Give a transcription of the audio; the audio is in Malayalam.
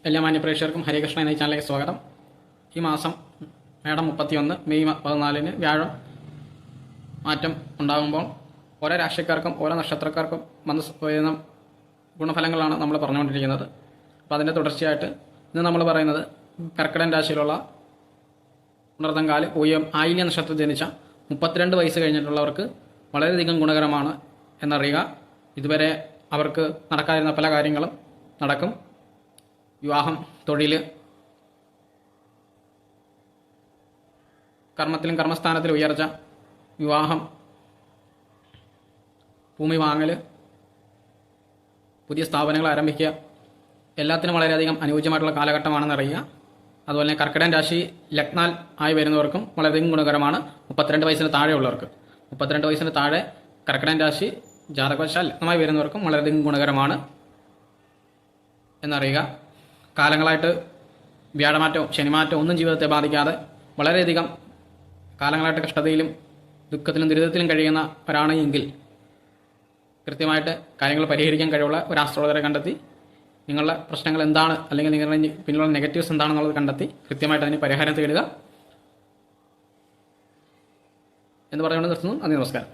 എല്ലാ മാന്യപ്രേക്ഷകർക്കും ഹരികൃഷ്ണ എന്ന ചാനലിലേക്ക് സ്വാഗതം. ഈ മാസം മേടം 31 മെയ് 14 വ്യാഴം മാറ്റം ഉണ്ടാകുമ്പോൾ ഓരോ രാശിക്കാർക്കും ഓരോ നക്ഷത്രക്കാർക്കും വരുന്ന ഗുണഫലങ്ങളാണ് നമ്മൾ പറഞ്ഞുകൊണ്ടിരിക്കുന്നത്. അപ്പോൾ അതിൻ്റെ തുടർച്ചയായിട്ട് ഇന്ന് നമ്മൾ പറയുന്നത് കർക്കിടകൻ രാശിയിലുള്ള ഉണർത്തങ്കാല് പൂയം ആയില്യ നക്ഷത്രത്തിൽ ജനിച്ച 32 വയസ്സ് കഴിഞ്ഞിട്ടുള്ളവർക്ക് വളരെയധികം ഗുണകരമാണ് എന്നറിയുക. ഇതുവരെ അവർക്ക് നടക്കാതിരുന്ന പല കാര്യങ്ങളും നടക്കും. വിവാഹം, തൊഴിൽ, കർമ്മത്തിലും കർമ്മസ്ഥാനത്തിലും ഉയർച്ച, വിവാഹം, ഭൂമി വാങ്ങൽ, പുതിയ സ്ഥാപനങ്ങൾ ആരംഭിക്കുക, എല്ലാത്തിനും വളരെയധികം അനുയോജ്യമായിട്ടുള്ള കാലഘട്ടമാണെന്ന് അറിയുക. അതുപോലെ തന്നെ കർക്കിടകൻ രാശി ലഗ്നാൽ ആയി വരുന്നവർക്കും വളരെയധികം ഗുണകരമാണ്. 32 വയസ്സിന് താഴെയുള്ളവർക്ക് 32 വയസ്സിന് താഴെ കർക്കിടകൻ രാശി ജാതകവശാൽ ലഗ്നമായി വരുന്നവർക്കും വളരെയധികം ഗുണകരമാണ് എന്നറിയുക. കാലങ്ങളായിട്ട് വ്യാഴമാറ്റവും ശനിമാറ്റവും ഒന്നും ജീവിതത്തെ ബാധിക്കാതെ വളരെയധികം കാലങ്ങളായിട്ട് കഷ്ടതയിലും ദുഃഖത്തിലും ദുരിതത്തിലും കഴിയുന്ന ഒരാണെങ്കിൽ കൃത്യമായിട്ട് കാര്യങ്ങൾ പരിഹരിക്കാൻ കഴിവുള്ള ഒരു ആസ്ട്രോളജറെ കണ്ടെത്തി നിങ്ങളുടെ പ്രശ്നങ്ങൾ എന്താണ്, അല്ലെങ്കിൽ നിങ്ങളുടെ പിന്നിലുള്ള നെഗറ്റീവ്സ് എന്താണെന്നുള്ളത് കണ്ടെത്തി കൃത്യമായിട്ട് അതിന് പരിഹാരം തേടുക എന്ന് പറയുന്നത് നിർത്തുന്നു. നന്ദി, നമസ്കാരം.